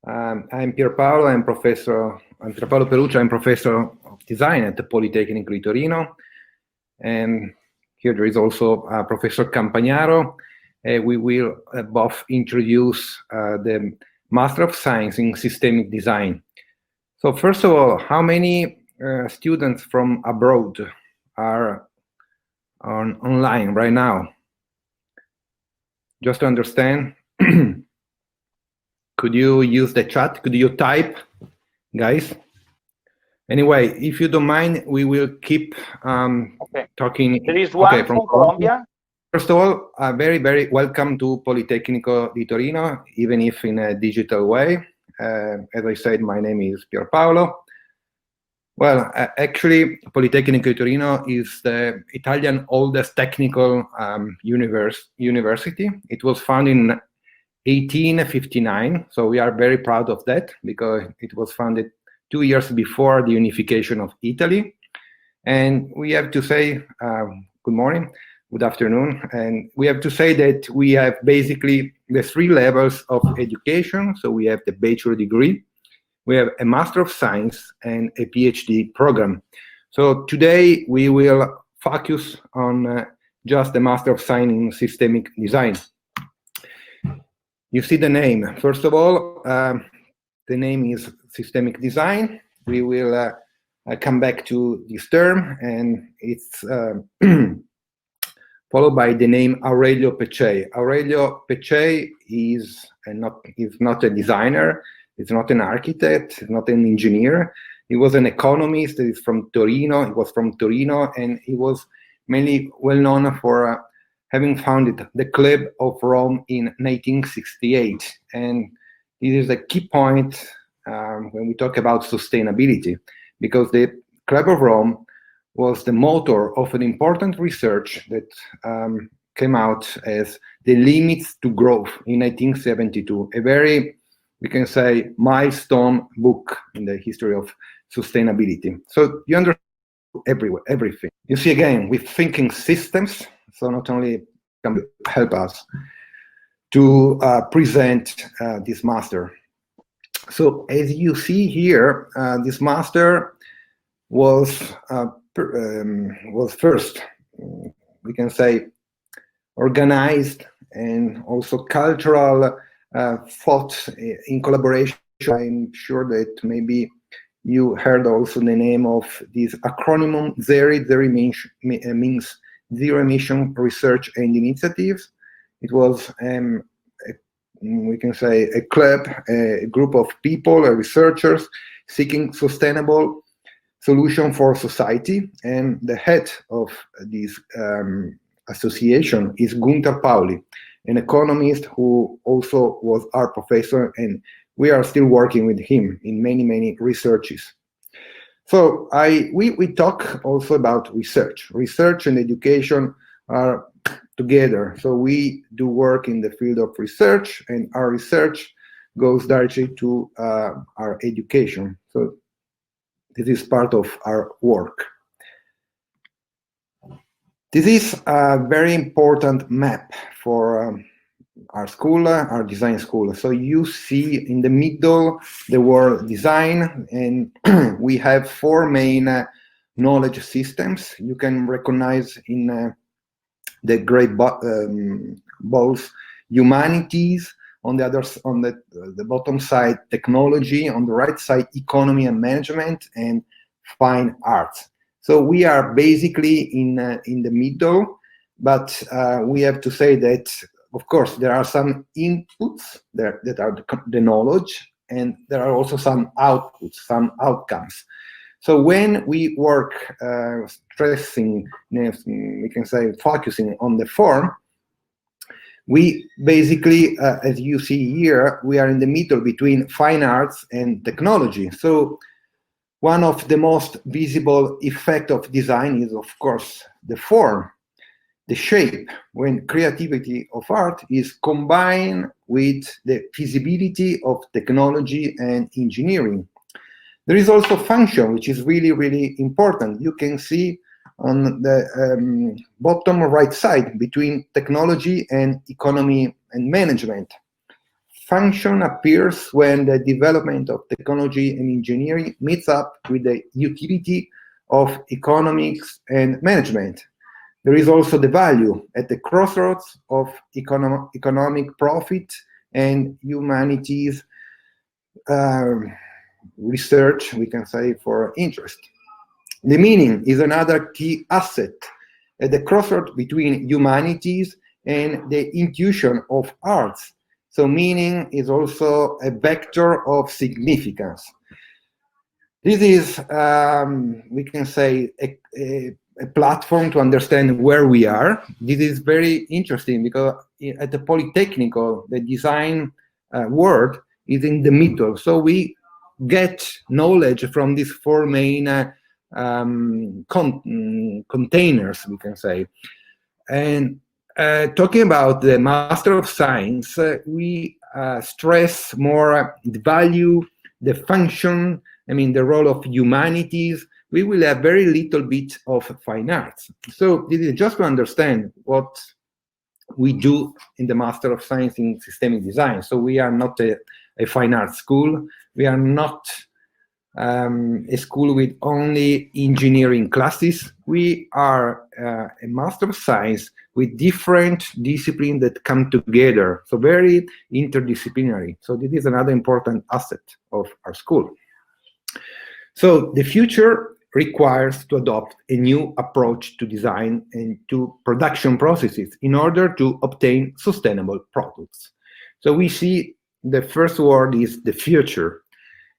I'm Pierpaolo. I'm Pierpaolo Peruccio. I'm professor of design at the Politecnico di Torino. And here there is also Professor Campagnaro. We will both introduce the Master of Science in Systemic Design. So first of all, how many students from abroad are online right now? Just to understand, could you use the chat? Could you type, guys? Anyway, if you don't mind, we will keep talking. There is one from Colombia. First of all, very, very welcome to Politecnico di Torino, even if in a digital way. As I said, my name is Pierpaolo. Well, actually, Politecnico di Torino is the Italian oldest technical university. It was founded in 1859, so we are very proud of that because it was founded 2 years before the unification of Italy. And we have to say, good morning, good afternoon, and we have to say that we have basically the 3 levels of education. So we have the bachelor degree, we have a Master of Science, and a PhD program. So today we will focus on just the Master of Science in Systemic Design. You see the name. First of all, the name is Systemic Design. We will come back to this term, and it's followed by the name Aurelio Peccei. Aurelio Peccei is not a designer. He's not an architect, not an engineer. He was an economist. He's from Torino. He was from Torino, and he was mainly well known for having founded the Club of Rome in 1968. And this is a key point when we talk about sustainability, because the Club of Rome was the motor of an important research that came out as The Limits to Growth in 1972, a very, we can say, milestone book in the history of sustainability. So you understand everything. You see, again, with thinking systems, so not only can help us to present this master. So as you see here, this master was first, we can say, organized and also cultural thought in collaboration. I'm sure that maybe you heard also the name of this acronym, ZERI means Zero Emission Research and Initiatives. It was, we can say, a club, a group of people, researchers seeking sustainable solution for society. And the head of this association is Gunther Pauli, an economist who also was our professor, and we are still working with him in many researches. So we talk also about research. Research and education are together. So we do work in the field of research, and our research goes directly to our education. So this is part of our work. This is a very important map for our school, our design school. So you see in the middle the word design, and we have 4 main knowledge systems. You can recognize in the gray balls humanities, on the other, on the bottom side technology, on the right side economy and management, and fine arts. So we are basically in the middle, but we have to say that, of course, there are some inputs that are the knowledge, and there are also some outputs, some outcomes. So when we work stressing, we can say focusing on the form, we basically, as you see here, we are in the middle between fine arts and technology. So one of the most visible effect of design is, of course, the form, the shape, when creativity of art is combined with the feasibility of technology and engineering. There is also function, which is really important. You can see on the bottom right side between technology and economy and management. function appears when the development of technology and engineering meets up with the utility of economics and management. There is also the value at the crossroads of economic profit and humanities research, we can say, for interest. The meaning is another key asset at the crossroads between humanities and the intuition of arts. So meaning is also a vector of significance. This is, we can say, a platform to understand where we are. This is very interesting because at the Politecnico, the design world is in the middle. So we get knowledge from these four main containers, we can say. And talking about the Master of Science, we stress more the value, the function, the role of humanities. We will have very little bit of fine arts. So this is just to understand what we do in the Master of Science in Systemic Design. So we are not a fine arts school. We are not a school with only engineering classes. We are a Master of Science with different disciplines that come together. So very interdisciplinary. So this is another important asset of our school. So the future requires to adopt a new approach to design and to production processes in order to obtain sustainable products. So we see the first word is the future.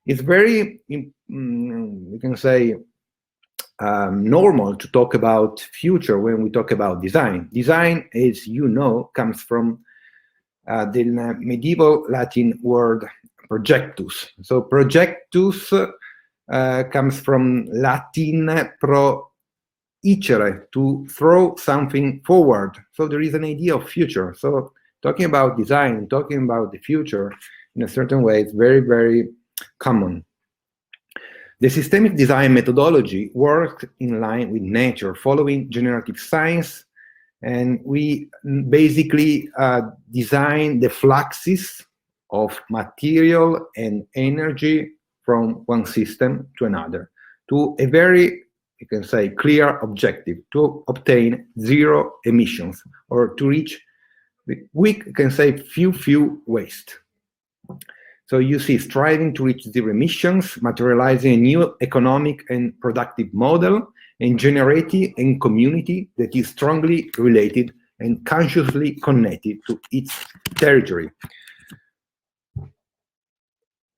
It's very, we can say, normal to talk about future when we talk about design. Design, as you know, comes from the medieval Latin word projectus. So projectus comes from Latin proicere, to throw something forward. So there is an idea of future. So talking about design, talking about the future, in a certain way, it's very, very common. The systemic design methodology works in line with nature, following generative science, and we basically design the fluxes of material and energy from one system to another, to a very, you can say, clear objective, to obtain zero emissions, or to reach, we can say, few waste. So you see, striving to reach zero emissions, materializing a new economic and productive model, and generating a community that is strongly related and consciously connected to its territory.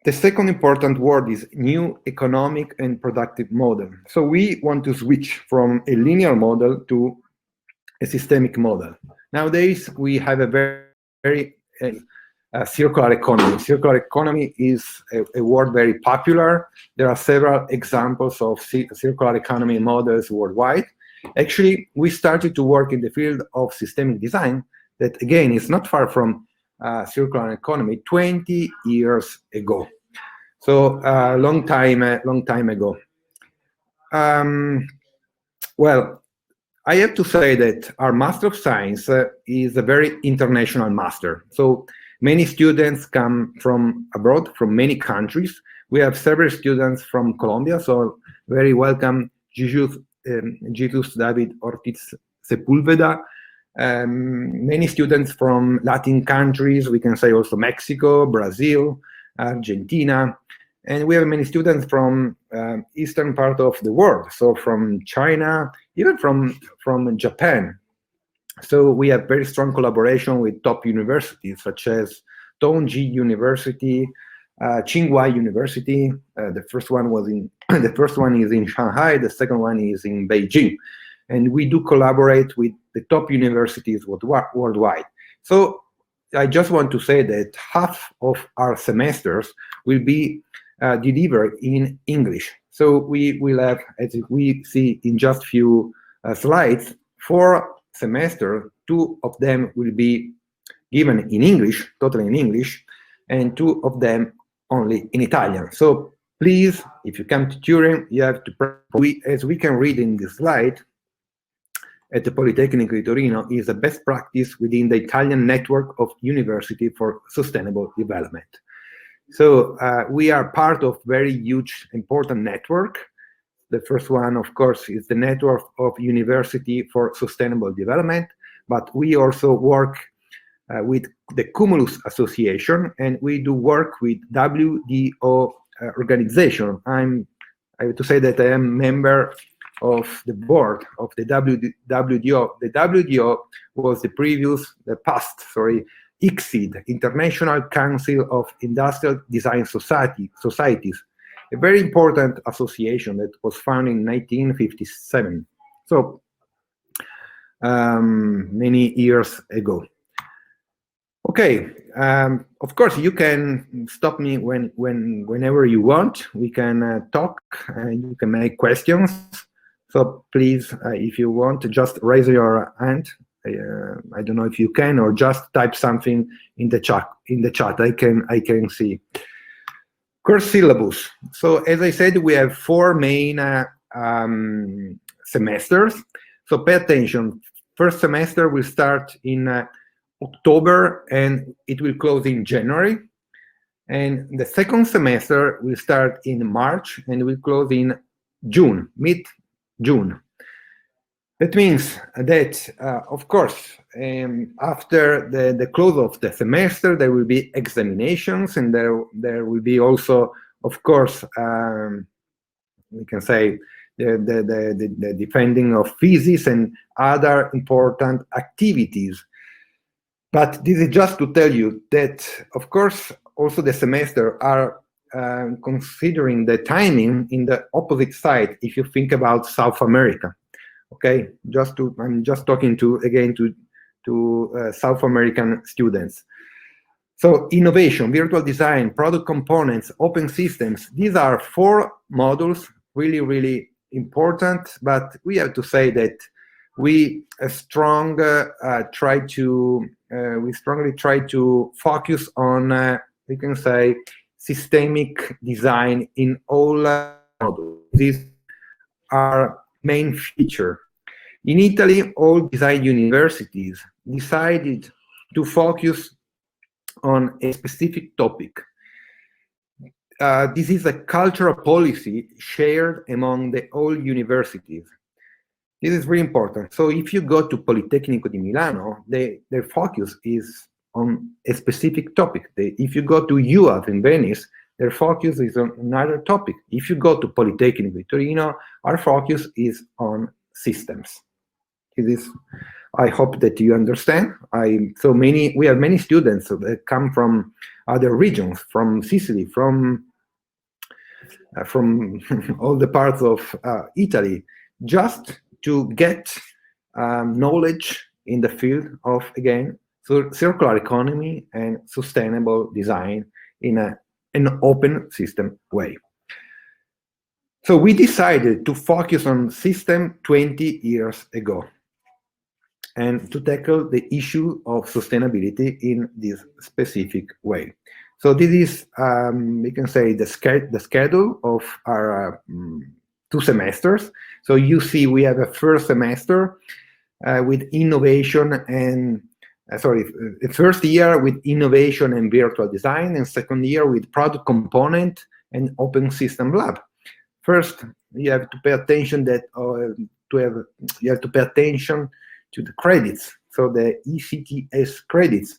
The second important word is new economic and productive model. So we want to switch from a linear model to a systemic model. Nowadays, we have a very circular economy. Circular economy is a word very popular. There are several examples of circular economy models worldwide. Actually, we started to work in the field of systemic design that, again, is not far from circular economy 20 years ago. So a long time ago. Well, I have to say that our Master of Science is a very international master. So many students come from abroad, from many countries. We have several students from Colombia, so very welcome, Jesus David Ortiz Sepulveda. Many students from Latin countries, we can say also Mexico, Brazil, Argentina, and we have many students from eastern part of the world, so from China, even from Japan. So we have very strong collaboration with top universities such as Tongji University, Tsinghua University. The first one is in Shanghai. The second one is in Beijing, and we do collaborate with the top universities worldwide. So I just want to say that half of our semesters will be delivered in English. So we will have, as we see in just few slides, 4 semesters. 2 of them will be given in English, totally in English, and 2 of them only in Italian. So please, if you come to Turin, you have to, as we can read in this slide, at the Politecnico di Torino is a best practice within the Italian network of university for sustainable development. So we are part of very huge, important network. The first one, of course, is the network of University for Sustainable Development, but we also work with the Cumulus Association, and we do work with WDO organization. I have to say that I am member of the board of the WDO. The WDO was the past, ICSID, International Council of Industrial Design Societies, a very important association that was founded in 1957, so many years ago. Okay, of course you can stop me whenever you want. We can talk and you can make questions. So please, if you want to just raise your hand. I don't know if you can, or just type something in the chat. I can see. Course syllabus. So as I said, we have 4 main semesters. So pay attention. First semester will start in October and it will close in January. And the second semester will start in March and will close in June, mid-June. That means that, of course, after the close of the semester, there will be examinations, and there will be also, of course, we can say the defending of thesis and other important activities. But this is just to tell you that, of course, also the semester are considering the timing in the opposite side. If you think about South America. Okay, I'm just talking to South American students. So innovation, virtual design, product components, open systems, these are 4 modules, really, really important, but we have to say that we strongly try to focus on, we can say, systemic design in all modules. These are main feature. In Italy, all design universities decided to focus on a specific topic. This is a cultural policy shared among all universities. This is very important. So if you go to Politecnico di Milano, their focus is on a specific topic. If you go to UAV in Venice, their focus is on another topic. If you go to Politecnico di Torino, our focus is on systems. I hope that you understand. We have many students that come from other regions, from Sicily, from all the parts of Italy, just to get knowledge in the field of, again, circular economy and sustainable design in an open system way. So we decided to focus on system 20 years ago and to tackle the issue of sustainability in this specific way. So this is, we can say, the schedule of our 2 semesters. So you see we have a first semester with innovation and, first year with innovation and virtual design, and second year with product component and open system lab. First, you have to pay attention you have to pay attention to the credits. So the ECTS credits,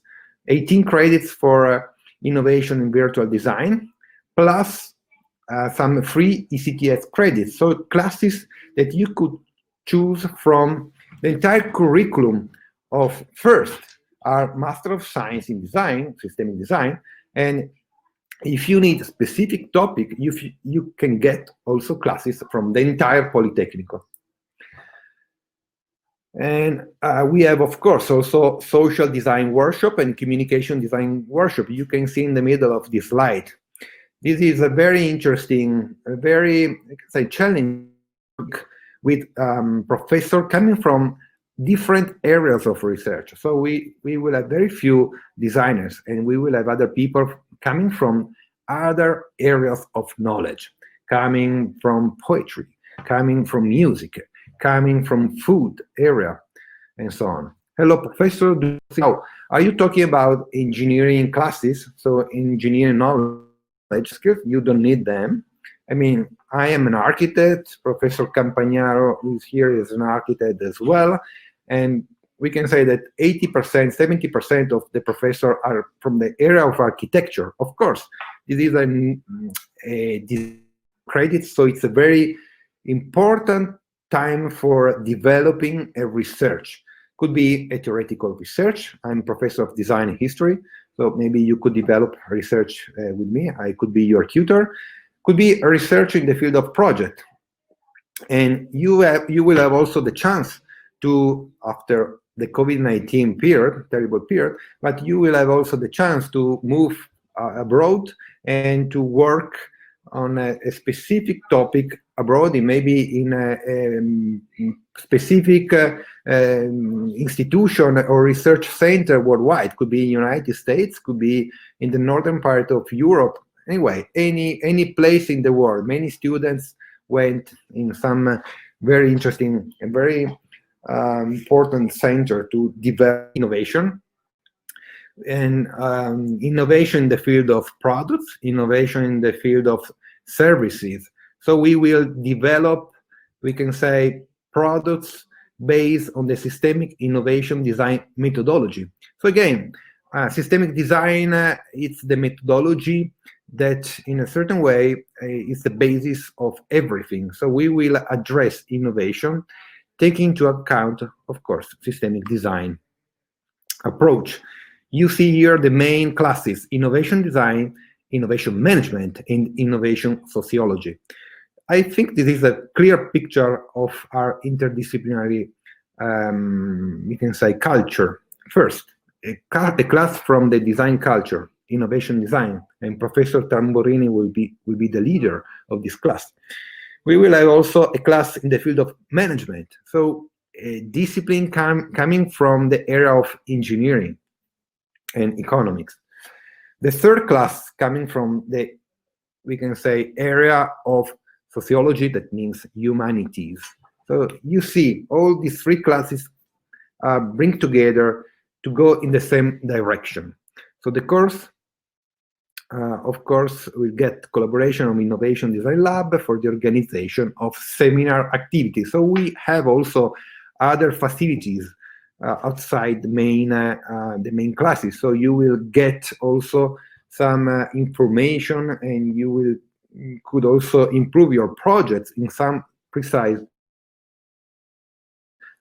18 credits for innovation and virtual design, plus some free ECTS credits. So classes that you could choose from the entire curriculum of first our Master of Science in Design, Systemic Design, and if you need a specific topic, you can get also classes from the entire Politecnico. And we have, of course, also social design workshop and communication design workshop. You can see in the middle of this slide. This is a very interesting, very challenging with professors coming from different areas of research. So we will have very few designers, and we will have other people coming from other areas of knowledge, coming from poetry, coming from music, coming from food area, and so on. Hello, professor. Now, are you talking about engineering classes? So engineering knowledge skills, you don't need them. I mean, I am an architect. Professor Campagnaro, who's here, is an architect as well. And we can say that 80%, 70% of the professors are from the area of architecture. Of course, this is a credit, so it's a very important time for developing a research. Could be a theoretical research. I'm professor of design and history, so maybe you could develop research with me. I could be your tutor. Could be a research in the field of project. And you will have also the chance to, after the COVID-19 period, terrible period, but you will have also the chance to move abroad and to work on a specific topic abroad, maybe in a specific institution or research center worldwide. Could be United States, could be in the northern part of Europe. Anyway, any place in the world. Many students went in some very interesting and very important center to develop innovation. And innovation in the field of products, innovation in the field of services. So we will develop, we can say, products based on the systemic innovation design methodology. So again, systemic design, it's the methodology that in a certain way is the basis of everything. So we will address innovation, taking into account, of course, systemic design approach. You see here the main classes: innovation design, innovation management, and innovation sociology. I think this is a clear picture of our interdisciplinary, we can say, culture. First, a class from the design culture, innovation design, and Professor Tamborini will be the leader of this class. We will have also a class in the field of management, so a discipline coming from the area of engineering and economics. The third class coming from the, we can say, area of sociology, that means humanities. So you see, all these three classes bring together to go in the same direction. So the course, of course, will get collaboration on Innovation Design Lab for the organization of seminar activities. So we have also other facilities outside the main classes. So you will get also some information, and you could also improve your projects in some precise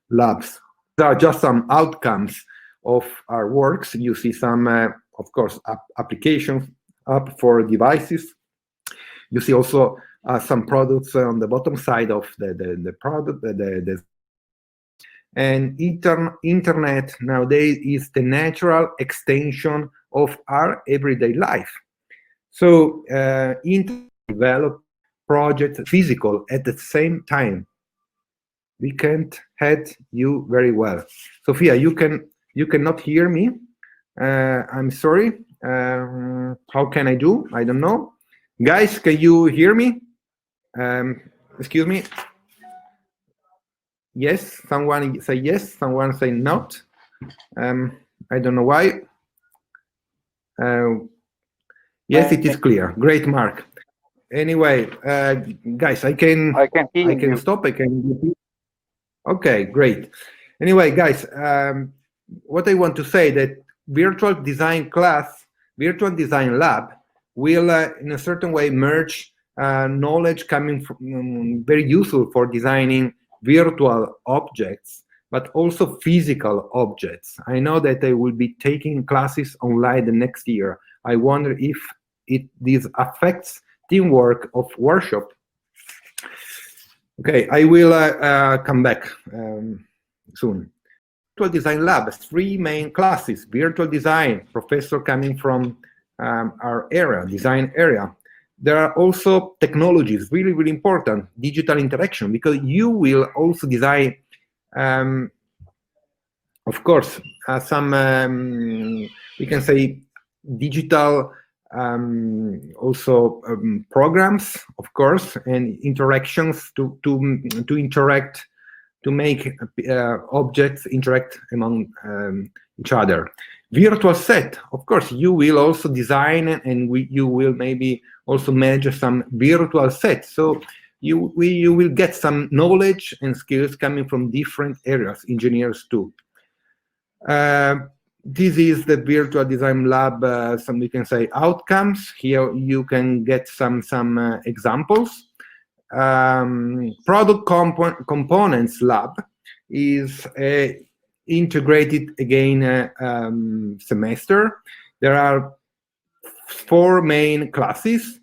labs. There are just some outcomes of our works. You see some, of course, applications up for devices. You see also some products on the bottom side of the product. And internet nowadays is the natural extension of our everyday life. So develop projects physical at the same time. We can't hear you very well. Sophia, you cannot hear me. I'm sorry. How can I do? I don't know. Guys, can you hear me? Excuse me. Yes, someone say yes, someone say not. I don't know why. Yes, it is clear. Great, Mark. Anyway, guys, I can stop. I can. Okay, great. Anyway, guys, what I want to say that virtual design class, virtual design lab will, in a certain way, merge knowledge coming from very useful for designing virtual objects, but also physical objects. I know that I will be taking classes online the next year. I wonder if this affects teamwork of workshop. Okay, I will come back soon. Virtual design lab, 3 main classes: virtual design, professor coming from our area, design area. There are also technologies, really, really important, digital interaction, because you will also design, of course, some, we can say, digital also programs, of course, and interactions to interact to make objects interact among each other. Virtual set, of course, you will also design and you will maybe also manage some virtual sets. So you will get some knowledge and skills coming from different areas, engineers too. This is the virtual design lab, some we can say outcomes. Here you can get some examples. Product components lab is a integrated again semester. There are 4 main classes,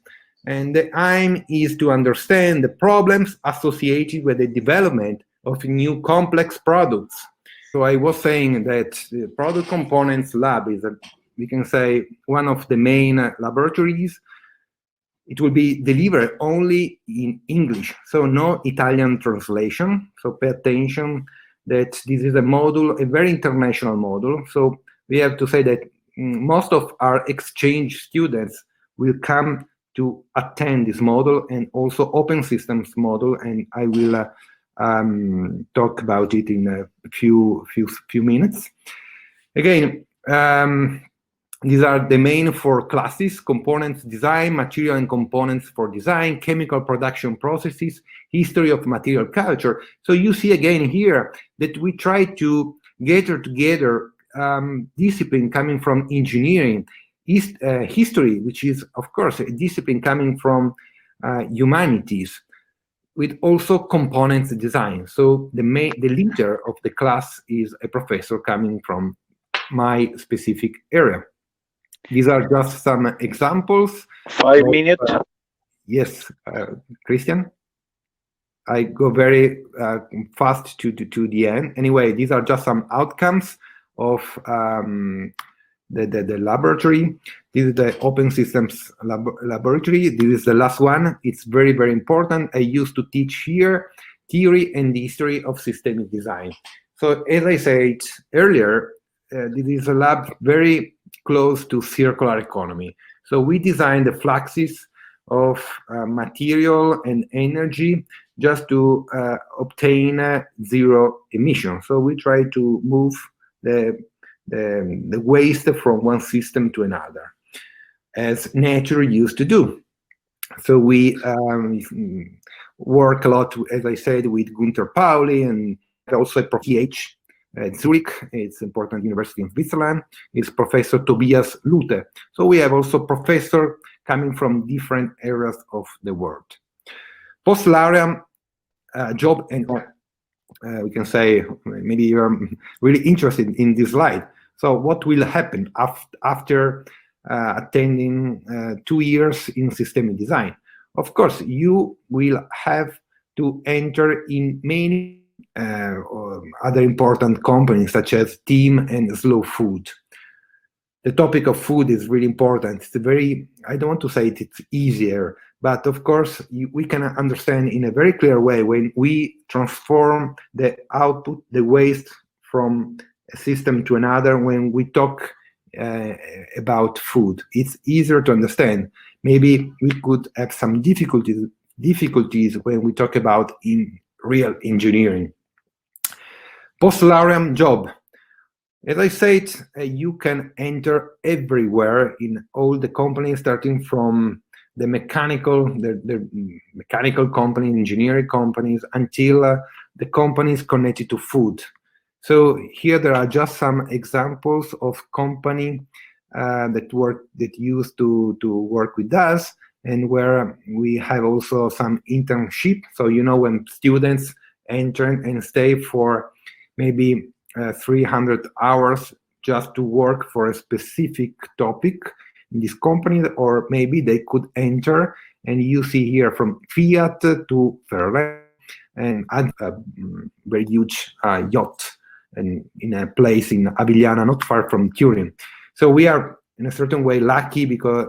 and the aim is to understand the problems associated with the development of new complex products. So I was saying that the product components lab is, we can say, one of the main laboratories. It will be delivered only in English, so no Italian translation. So pay attention that this is a module, a very international module. So we have to say that most of our exchange students will come to attend this module, and also open systems module, and I will talk about it in a few minutes. Again, these are the main 4 classes: components design, material and components for design, chemical production processes, history of material culture. So you see again here that we try to gather together discipline coming from engineering, history, which is of course a discipline coming from humanities, with also components design. So the leader of the class is a professor coming from my specific area. These are just some examples. 5 minutes. Yes, Christian. I go very fast to the end. Anyway, these are just some outcomes of the laboratory. This is the open systems laboratory. This is the last one. It's very, very important. I used to teach here theory and the history of systemic design. So as I said earlier, this is a lab very close to circular economy. So we design the fluxes of material and energy just to obtain zero emission. So we try to move the waste from one system to another, as nature used to do. So we work a lot, as I said, with Gunther Pauli, and also a PH at Zurich. It's an important university in Switzerland. It's Professor Tobias Lute. So we have also professors coming from different areas of the world. Post-laureate job, and we can say maybe you're really interested in this slide. So what will happen after attending 2 years in systemic design? Of course, you will have to enter in many other important companies, such as Team and Slow Food. The topic of food is really important. It's very, I don't want to say it's easier, but of course, we can understand in a very clear way when we transform the output, the waste from a system to another. When we talk about food, it's easier to understand. Maybe we could have some difficulties when we talk about in real engineering. Post-laureate job. As I said, you can enter everywhere in all the companies, starting from the mechanical company, engineering companies, until the companies connected to food. So here there are just some examples of company that used to work with us, and where we have also some internship. So when students enter and stay for maybe 300 hours just to work for a specific topic in this company, or maybe they could enter, and you see here from Fiat to Ferrari, and add a very huge yacht, and in a place in Avigliana, not far from Turin. So we are in a certain way lucky, because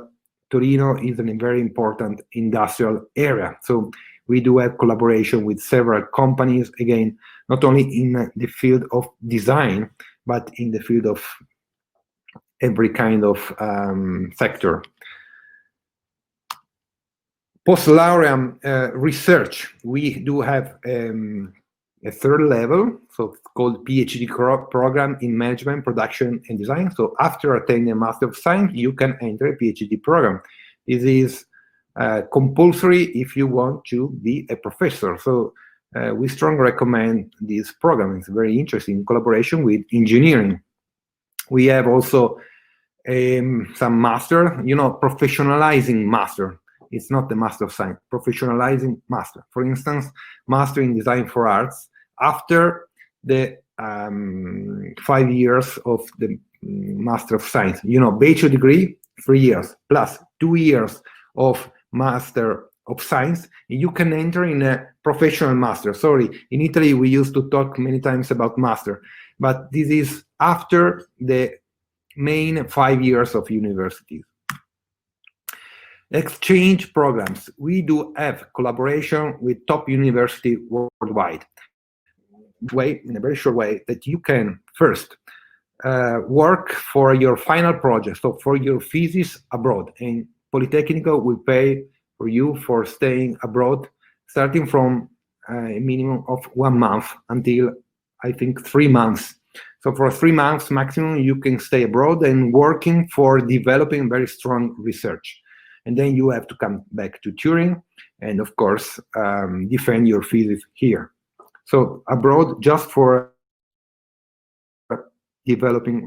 Torino is a very important industrial area. So we do have collaboration with several companies, again, not only in the field of design, but in the field of every kind of sector. Post-laureate research. We do have a third level, so it's called PhD program in management, production, and design. So after attaining a Master of Science, you can enter a PhD program. This is compulsory if you want to be a professor. So we strongly recommend this program. It's very interesting in collaboration with engineering. We have also some master, professionalizing master. It's not the Master of Science, professionalizing master. For instance, Master in Design for Arts after the 5 years of the Master of Science. Bachelor degree, 3 years, plus 2 years of Master of Science. You can enter in a professional master. Sorry, in Italy, we used to talk many times about master, but this is after the main 5 years of university. Exchange programs. We do have collaboration with top universities worldwide. In a very short way, that you can first work for your final project, so for your thesis abroad, and Politecnico will pay for you for staying abroad, starting from a minimum of 1 month until, I think, 3 months. So for 3 months maximum, you can stay abroad and working for developing very strong research. And then you have to come back to Turin and, of course, defend your thesis here. So abroad, just for developing,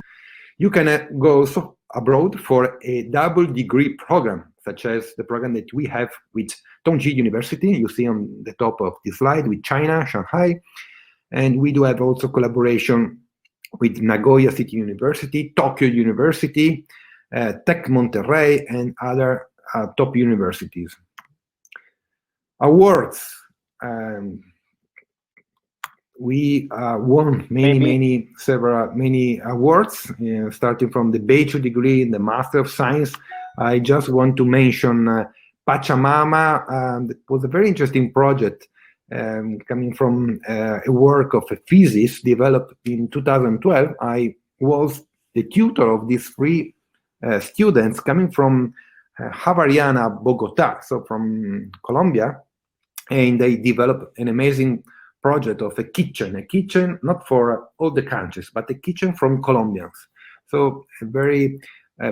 you can go also abroad for a double degree program, such as the program that we have with Tongji University, you see on the top of the slide, with China, Shanghai. And we do have also collaboration with Nagoya City University, Tokyo University, Tech Monterrey, and other top universities. Awards. We won many awards, starting from the bachelor degree and the Master of Science. I just want to mention Pachamama. It was a very interesting project coming from a work of a physicist developed in 2012. I was the tutor of these 3 students coming from Javariana, Bogota, so from Colombia, and they developed an amazing project of a kitchen not for all the countries, but a kitchen from Colombians. So a very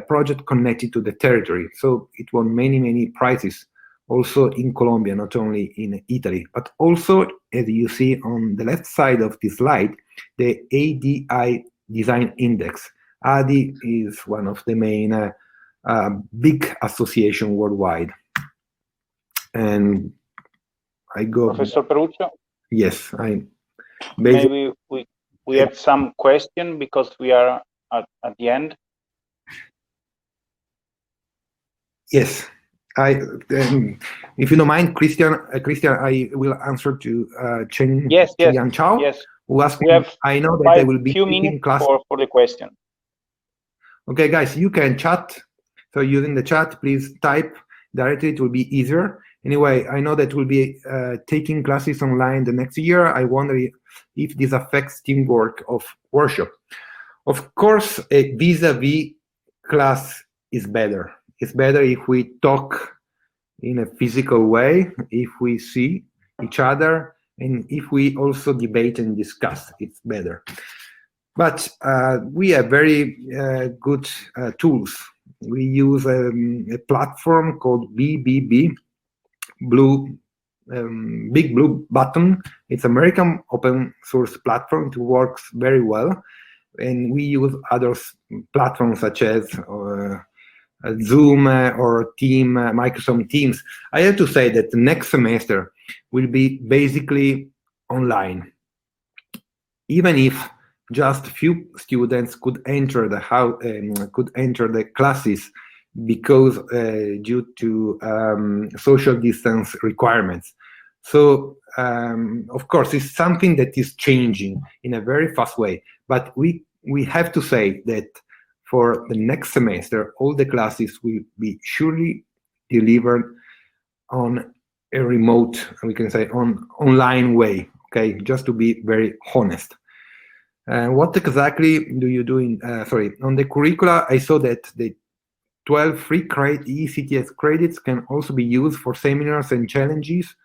project connected to the territory. So it won many prizes, also in Colombia, not only in Italy, but also, as you see on the left side of this slide, the ADI Design Index. ADI is one of the main big association worldwide. And I go. Professor Peruccio? Yes, maybe we have some question because we are at the end. Yes, if you don't mind, Christian, I will answer to Chen Yan Chao. Yes. Who asked we have I know that they will be few minutes class for the question. Okay, guys, you can chat. So using the chat, please type directly. It will be easier. Anyway, I know that we'll be taking classes online the next year. I wonder if this affects teamwork of workshop. Of course, a vis-a-vis class is better. It's better if we talk in a physical way, if we see each other, and if we also debate and discuss, it's better. But we have very good tools. We use a platform called BBB, Big Blue Button. It's American open source platform. It works very well. And we use other platforms such as Zoom or Microsoft Teams. I have to say that the next semester will be basically online. Even if just few students could enter the classes because due to social distance requirements. So of course, it's something that is changing in a very fast way. But we have to say that for the next semester, all the classes will be surely delivered on a remote, we can say, online way. Okay, just to be very honest. What exactly do you do on the curricula? I saw that the 12 free ECTS credits can also be used for seminars and challenges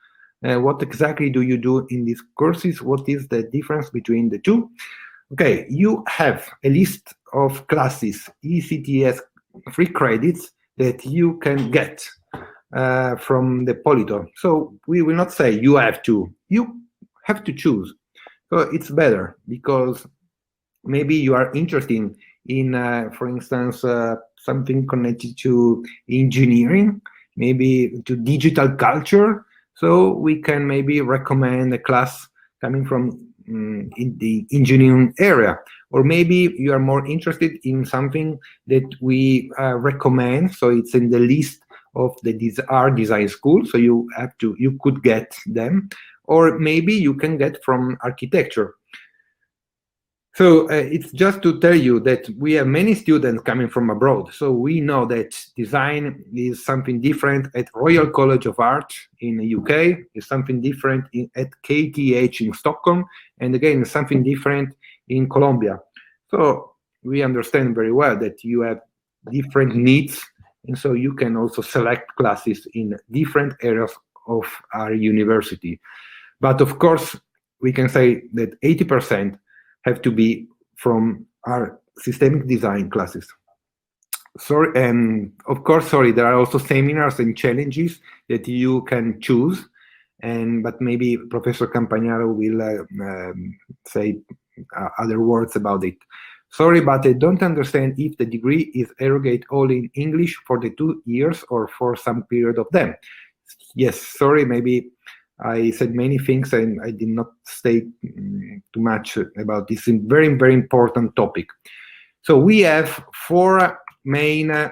What exactly do you do in these courses? What is the difference between the two? Okay, you have a list of classes, ECTS free credits that you can get from the Polito. So we will not say you have to. You have to choose. So it's better because maybe you are interested in, for instance, something connected to engineering, maybe to digital culture. So we can maybe recommend a class coming from in the engineering area. Or maybe you are more interested in something that we recommend. So it's in the list of the art design school. So you could get them. Or maybe you can get from architecture. So it's just to tell you that we have many students coming from abroad. So we know that design is something different at Royal College of Art in the UK, is something different at KTH in Stockholm, and again, something different in Colombia. So we understand very well that you have different needs, and so you can also select classes in different areas of our university. But of course, we can say that 80% have to be from our systemic design classes. Sorry, and of course, there are also seminars and challenges that you can choose, but maybe Professor Campagnaro will say other words about it. Sorry, but I don't understand if the degree is erogated all in English for the 2 years or for some period of them. Yes, sorry, maybe I said many things and I did not state too much about this very, very important topic. So we have 4 main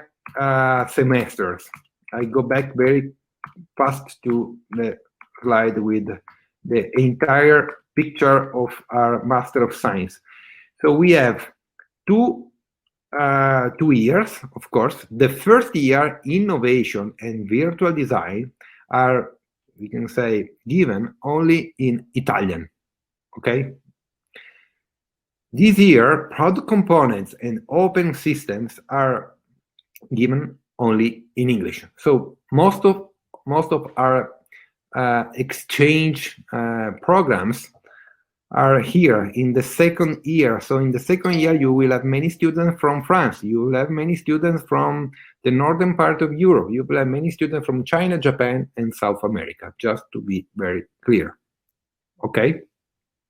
semesters. I go back very fast to the slide with the entire picture of our Master of Science. So we have 2 years, of course. The first year, innovation and virtual design are, we can say, given only in Italian, okay? This year, product components and open systems are given only in English. So most of our exchange programs are here in the second year. So in the second year, you will have many students from France. You will have many students from the northern part of Europe. You will have many students from China, Japan, and South America, just to be very clear. Okay?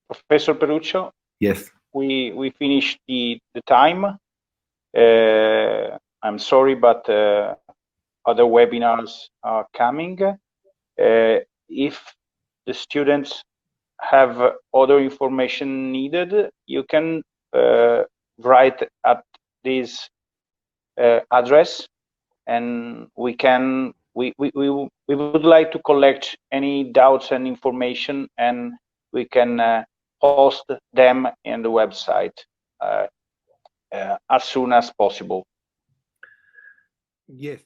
Professor Peruccio? Yes. We finished the time. I'm sorry, but other webinars are coming. If the students have other information needed, you can write at this address, and we would like to collect any doubts and information, and we can post them in the website as soon as possible. Yes.